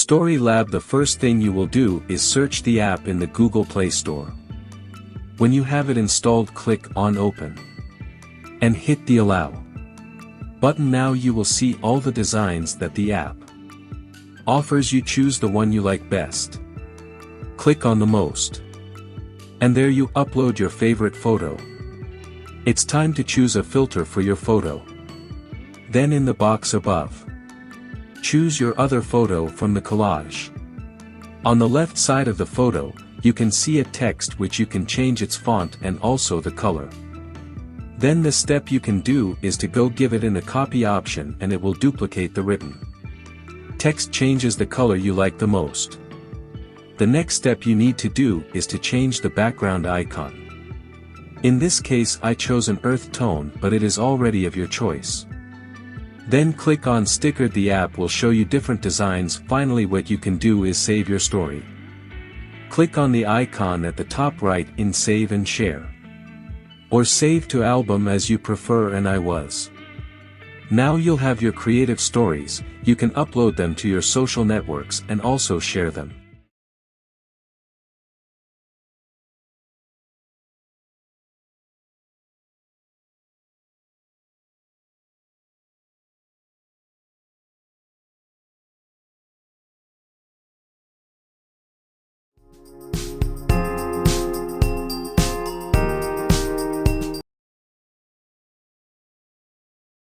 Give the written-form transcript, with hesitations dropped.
Story Lab. The first thing you will do is search the app in the Google Play Store. When you have it installed, click on Open and hit the Allow button. Now you will see all the designs that the app offers. You choose the one you like best. Click on the most. And there you upload your favorite photo. It's time to choose a filter for your photo. Then in the box above, choose your other photo from the collage. On the left side of the photo, you can see a text which you can change its font and also the color. Then the step you can do is to go give it in a copy option and it will duplicate the written text. Changes the color you like the most. The next step you need to do is to change the background icon. In this case I chose an earth tone, but it is already of your choice. Then click on Sticker. The app will show you different designs. Finally, what you can do is save your story. Click on the icon at the top right in Save and Share. Or save to album as you prefer, and I was. Now you'll have your creative stories. You can upload them to your social networks and also share them.